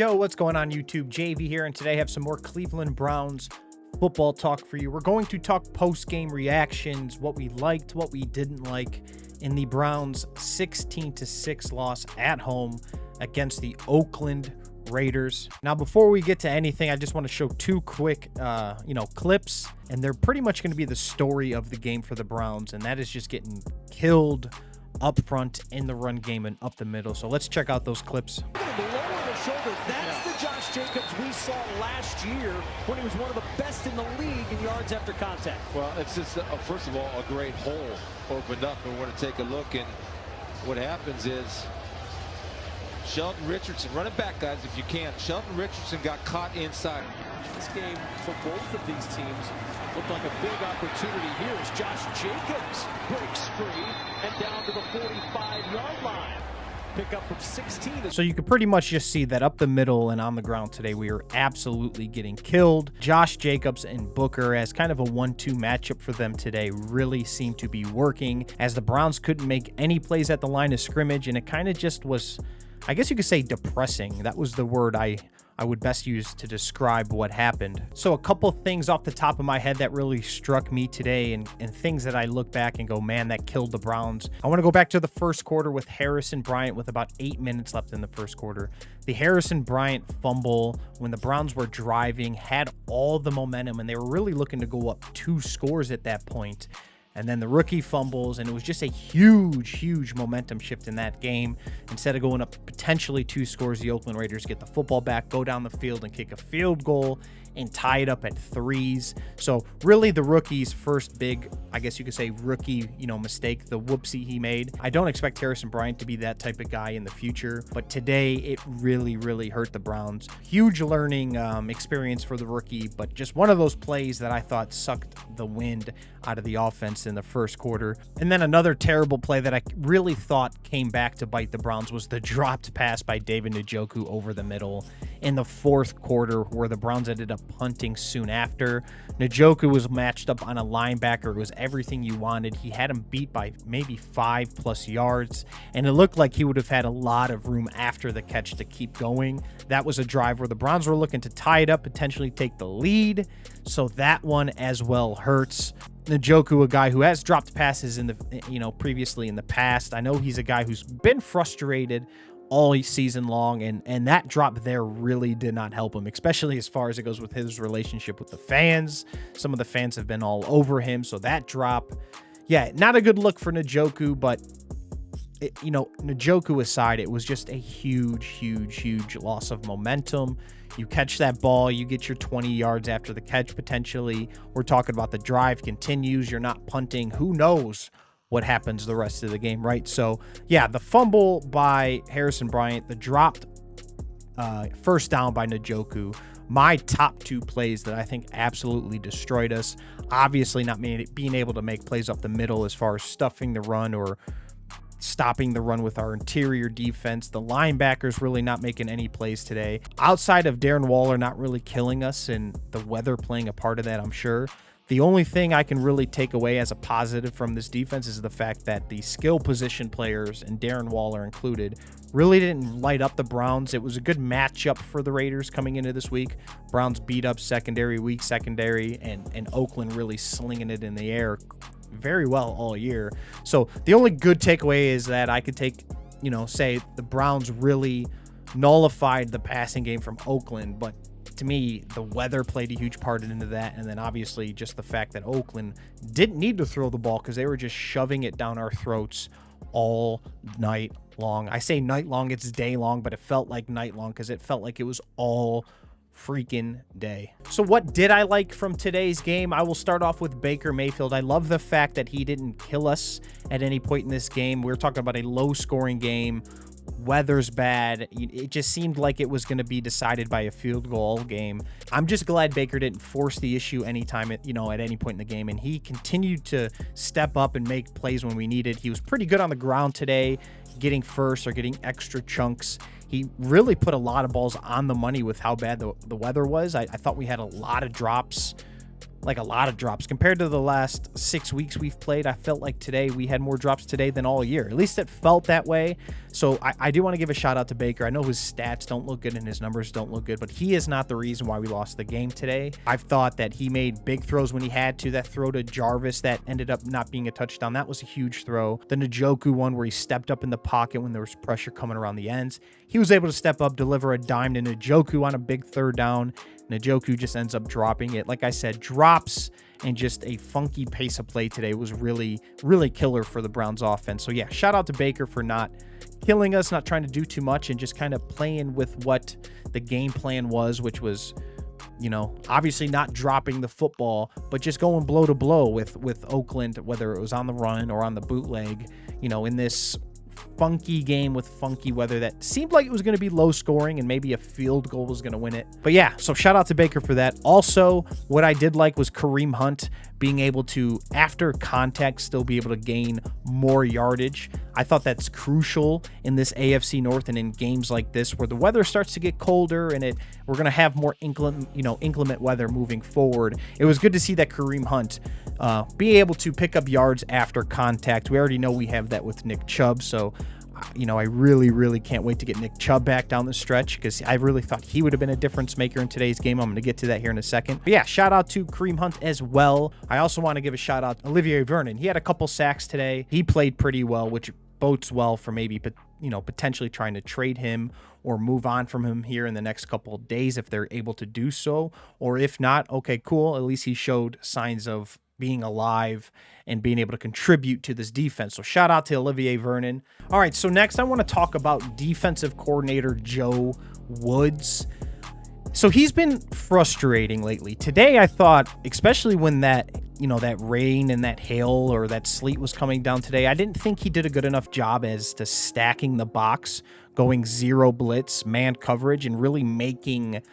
Yo, what's going on YouTube? JV here, and today I have some more Cleveland Browns football talk for you. We're going to talk post-game reactions, what we liked, what we didn't like in the Browns' 16-6 loss at home against the Oakland Raiders. Now, before we get to anything, I just want to show two quick, clips, and they're pretty much going to be the story of the game for the Browns, and that is just getting killed up front in the run game and up the middle. So let's check out those clips. Shoulder. That's the Josh Jacobs we saw last year when he was one of the best in the league in yards after contact. Well, it's just, first of all, a great hole opened up, and we're going to take a look. And what happens is Sheldon Richardson, run it back, guys, if you can. Sheldon Richardson got caught inside. This game for both of these teams looked like a big opportunity here as Josh Jacobs breaks free and down to the 45-yard line. Pick up of 16. So you could pretty much just see that up the middle and on the ground today, we are absolutely getting killed. Josh Jacobs and Booker, as kind of a 1-2 matchup for them today, really seemed to be working, as the Browns couldn't make any plays at the line of scrimmage, and it kind of just was, I guess you could say, depressing. That was the word I would best use to describe what happened. So a couple things off the top of my head that really struck me today, and things that I look back and go, man, that killed the Browns. I want to go back to the first quarter with Harrison Bryant with about 8 minutes left in the first quarter. The Harrison Bryant fumble, when the Browns were driving, had all the momentum, and they were really looking to go up 2 scores at that point. And then the rookie fumbles, and it was just a huge momentum shift in that game. Instead of going up potentially 2 scores, the Oakland Raiders get the football back, go down the field and kick a field goal and tie it up at 3s. So really the rookie's first big, I guess you could say, rookie, mistake, the whoopsie he made. I don't expect Harrison Bryant to be that type of guy in the future, but today it really hurt the Browns. Huge learning experience for the rookie, but just one of those plays that I thought sucked the wind out of the offense in the first quarter. And then another terrible play that I really thought came back to bite the Browns was the dropped pass by David Njoku over the middle in the fourth quarter, where the Browns ended up punting soon after. Njoku was matched up on a linebacker. It was everything you wanted. He had him beat by maybe 5+ yards, and it looked like he would have had a lot of room after the catch to keep going. That was a drive where the Browns were looking to tie it up, potentially take the lead. So that one as well hurts. Njoku, a guy who has dropped passes in the, previously in the past. I know he's a guy who's been frustrated all season long, and that drop there really did not help him, especially as far as it goes with his relationship with the fans. Some of the fans have been all over him, so that drop, yeah, not a good look for Njoku, but Njoku aside, it was just a huge loss of momentum. You catch that ball, you get your 20 yards after the catch potentially. We're talking about the drive continues, you're not punting. Who knows what happens the rest of the game, right? So yeah, the fumble by Harrison Bryant, the dropped first down by Njoku, my top 2 plays that I think absolutely destroyed us. Obviously not being able to make plays up the middle as far as stuffing the run or stopping the run with our interior defense. The linebackers really not making any plays today. Outside of Darren Waller not really killing us, and the weather playing a part of that, I'm sure. The only thing I can really take away as a positive from this defense is the fact that the skill position players, and Darren Waller included, really didn't light up the Browns. It was a good matchup for the Raiders coming into this week. Browns beat up secondary, weak secondary, and Oakland really slinging it in the air very well all year. So the only good takeaway is that I could take, say the Browns really nullified the passing game from Oakland, but to me, the weather played a huge part into that, and then obviously just the fact that Oakland didn't need to throw the ball because they were just shoving it down our throats all night long. I say night long, it's day long, but it felt like night long because it felt like it was all freaking day. So what did I like from today's game? I will start off with Baker Mayfield. I love the fact that he didn't kill us at any point in this game. We were talking about a low-scoring game. Weather's bad. It just seemed like it was going to be decided by a field goal game. I'm just glad Baker didn't force the issue anytime, at any point in the game, and he continued to step up and make plays when we needed. He was pretty good on the ground today, getting first or getting extra chunks. He really put a lot of balls on the money with how bad the weather was. I thought we had a lot of drops like a lot of drops compared to the last 6 weeks we've played. I felt like today we had more drops today than all year. At least it felt that way. So I do want to give a shout out to Baker. I know his stats don't look good and his numbers don't look good, but he is not the reason why we lost the game today. I've thought that he made big throws when he had to. That throw to Jarvis that ended up not being a touchdown, that was a huge throw. The Njoku one where he stepped up in the pocket when there was pressure coming around the ends. He was able to step up, deliver a dime to Njoku on a big third down. Njoku just ends up dropping it. Like I said, drops and just a funky pace of play today was really, really killer for the Browns offense. So yeah, shout out to Baker for not killing us, not trying to do too much, and just kind of playing with what the game plan was, which was, you know, obviously not dropping the football, but just going blow to blow with Oakland, whether it was on the run or on the bootleg, you know, in this funky game with funky weather that seemed like it was going to be low scoring and maybe a field goal was going to win it. But yeah, so shout out to Baker for that. Also, what I did like was Kareem Hunt being able to, after contact, still be able to gain more yardage. I thought that's crucial in this AFC North and in games like this where the weather starts to get colder and we're going to have more inclement weather moving forward. It was good to see that Kareem Hunt be able to pick up yards after contact. We already know we have that with Nick Chubb, so you know, I really, really can't wait to get Nick Chubb back down the stretch because I really thought he would have been a difference maker in today's game. I'm going to get to that here in a second. But yeah, shout out to Kareem Hunt as well. I also want to give a shout out to Olivier Vernon. He had a couple sacks today. He played pretty well, which bodes well for maybe, you know, potentially trying to trade him or move on from him here in the next couple of days if they're able to do so. Or if not, okay, cool. At least he showed signs of being alive and being able to contribute to this defense. So shout out to Olivier Vernon. All right, so next I want to talk about defensive coordinator Joe Woods. So he's been frustrating lately. Today I thought, especially when that rain and that hail or that sleet was coming down today, I didn't think he did a good enough job as to stacking the box, going zero blitz, man coverage, and really making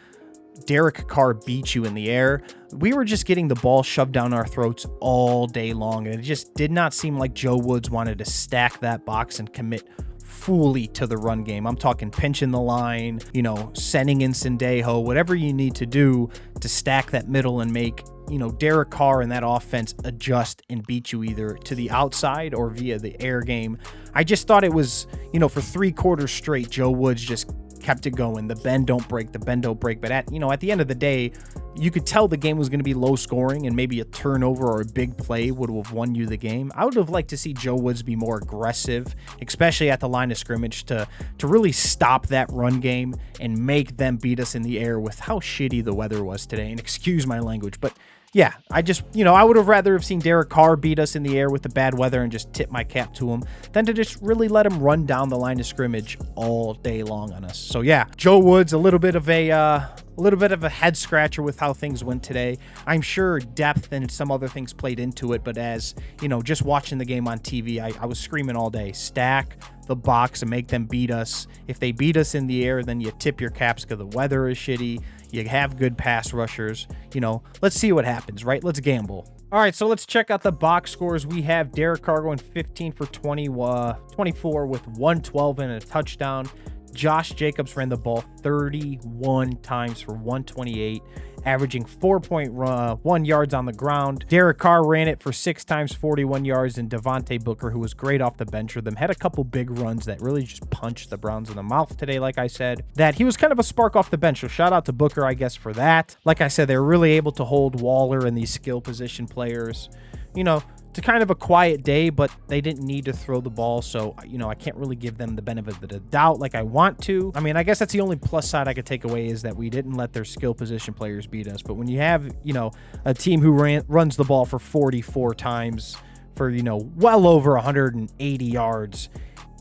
Derek Carr beat you in the air. We were just getting the ball shoved down our throats all day long, and it just did not seem like Joe Woods wanted to stack that box and commit fully to the run game. I'm talking pinching the line, you know, sending in Sendejo, whatever you need to do to stack that middle and make, you know, Derek Carr and that offense adjust and beat you either to the outside or via the air game. I just thought it was, you know, for 3 quarters straight, Joe Woods just kept it going. The bend don't break, but at the end of the day, you could tell the game was going to be low scoring and maybe a turnover or a big play would have won you the game. I would have liked to see Joe Woods be more aggressive, especially at the line of scrimmage to really stop that run game and make them beat us in the air with how shitty the weather was today. And excuse my language, but yeah, I just, you know, I would have rather have seen Derek Carr beat us in the air with the bad weather and just tip my cap to him than to just really let him run down the line of scrimmage all day long on us. So yeah, Joe Woods, a little bit of a head scratcher with how things went today. I'm sure depth and some other things played into it, but as, you know, just watching the game on TV, I was screaming all day, stack the box and make them beat us. If they beat us in the air, then you tip your caps because the weather is shitty. You have good pass rushers. You know, let's see what happens, right? Let's gamble. All right, so let's check out the box scores. We have Derek Carr going 15 for 24 with 112 and a touchdown. Josh Jacobs ran the ball 31 times for 128, averaging 4.1 yards on the ground. Derek Carr ran it for 6 times, 41 yards, and Devontae Booker, who was great off the bench for them, had a couple big runs that really just punched the Browns in the mouth today. Like I said, that he was kind of a spark off the bench, so shout out to Booker, I guess, for that. Like I said, they were really able to hold Waller and these skill position players, you know, to kind of a quiet day, but they didn't need to throw the ball, so, you know, I can't really give them the benefit of the doubt like I want to. I mean, I guess that's the only plus side I could take away is that we didn't let their skill position players beat us. But when you have, you know, a team who runs the ball for 44 times for, you know, well over 180 yards,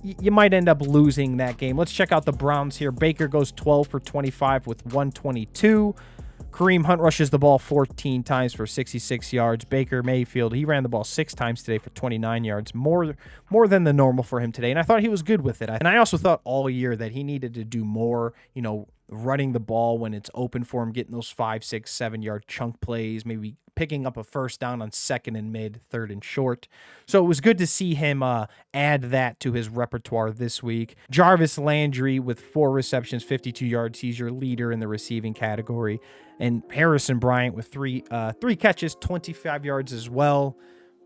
you might end up losing that game. Let's check out the Browns here. Baker goes 12 for 25 with 122. Kareem Hunt rushes the ball 14 times for 66 yards. Baker Mayfield, he ran the ball 6 times today for 29 yards, more than the normal for him today. And I thought he was good with it. And I also thought all year that he needed to do more, you know, running the ball when it's open for him, getting those 5, 6, 7 yard chunk plays, maybe picking up a first down on 2nd and mid, 3rd and short. So it was good to see him add that to his repertoire this week. Jarvis Landry with 4 receptions, 52 yards. He's your leader in the receiving category. And Harrison Bryant with three catches, 25 yards as well.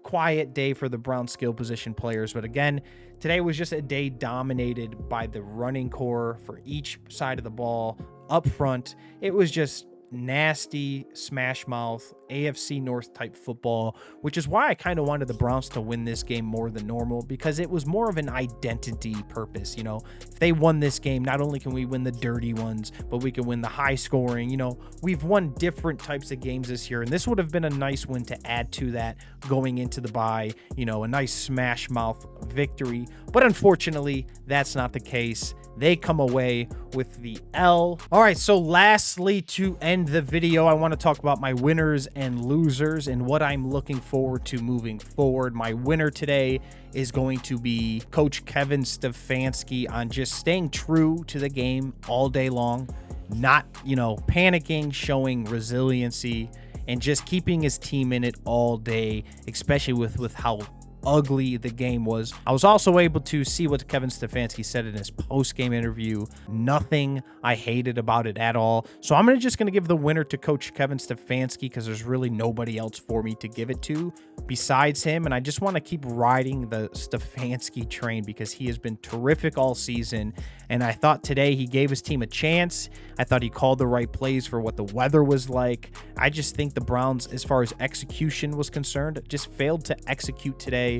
Quiet day for the Browns skill position players. But again, today was just a day dominated by the running core for each side of the ball up front. It was just nasty smash mouth AFC North type football, which is why I kind of wanted the Browns to win this game more than normal, because it was more of an identity purpose. You know, if they won this game, not only can we win the dirty ones, but we can win the high scoring. You know, we've won different types of games this year, and this would have been a nice win to add to that going into the bye. You know, a nice smash mouth victory, but unfortunately that's not the case. They come away with the L. All right, so lastly, to end the video, I want to talk about my winners and losers and what I'm looking forward to moving forward. My winner today is going to be Coach Kevin Stefanski on just staying true to the game all day long, not, you know, panicking, showing resiliency, and just keeping his team in it all day, especially with how ugly the game was. I was also able to see what Kevin Stefanski said in his post-game interview. Nothing I hated about it at all. So I'm just going to give the winner to Coach Kevin Stefanski, because there's really nobody else for me to give it to besides him. And I just want to keep riding the Stefanski train because he has been terrific all season. And I thought today he gave his team a chance. I thought he called the right plays for what the weather was like. I just think the Browns, as far as execution was concerned, just failed to execute today.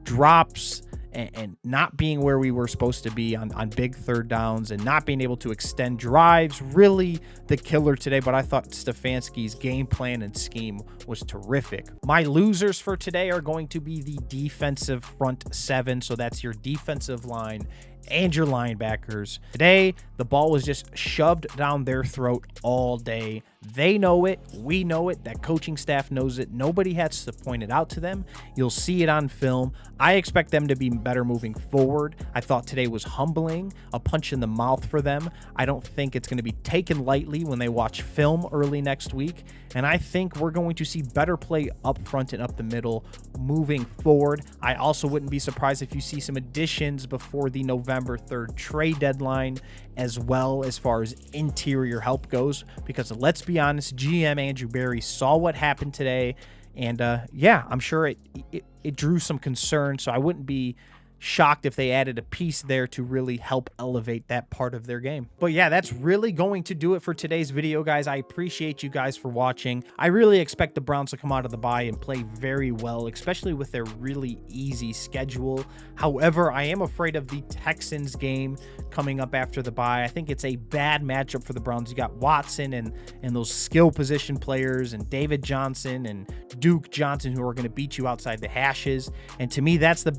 Drops and not being where we were supposed to be on big 3rd downs and not being able to extend drives, really the killer today. But I thought Stefanski's game plan and scheme was terrific. My losers for today are going to be the defensive front 7. So that's your defensive line and your linebackers. Today, the ball was just shoved down their throat all day. They know it. We know it. That coaching staff knows it. Nobody has to point it out to them. You'll see it on film. I expect them to be better moving forward. I thought today was humbling, a punch in the mouth for them. I don't think it's going to be taken lightly when they watch film early next week. And I think we're going to see better play up front and up the middle moving forward. I also wouldn't be surprised if you see some additions before the November 3rd trade deadline, as well as far as interior help goes, because let's be honest, GM Andrew Berry saw what happened today, and yeah, I'm sure it drew some concern. So I wouldn't be shocked if they added a piece there to really help elevate that part of their game. But yeah, that's really going to do it for today's video, guys. I appreciate you guys for watching. I really expect the Browns to come out of the bye and play very well, especially with their really easy schedule. However, I am afraid of the Texans game coming up after the bye. I think it's a bad matchup for the Browns. You got Watson and those skill position players and David Johnson and Duke Johnson, who are going to beat you outside the hashes. And to me, that's the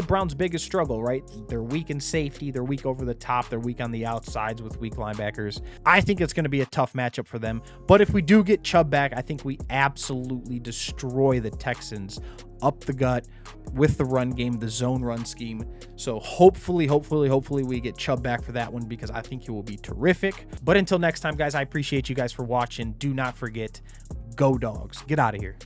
Browns' biggest struggle, right? They're weak in safety, they're weak over the top, they're weak on the outsides with weak linebackers. I think it's going to be a tough matchup for them. But if we do get Chubb back, I think we absolutely destroy the Texans up the gut with the run game, the zone run scheme. So hopefully we get Chubb back for that one, because I think he will be terrific. But until next time, guys, I appreciate you guys for watching. Do not forget, go Dogs. Get out of here.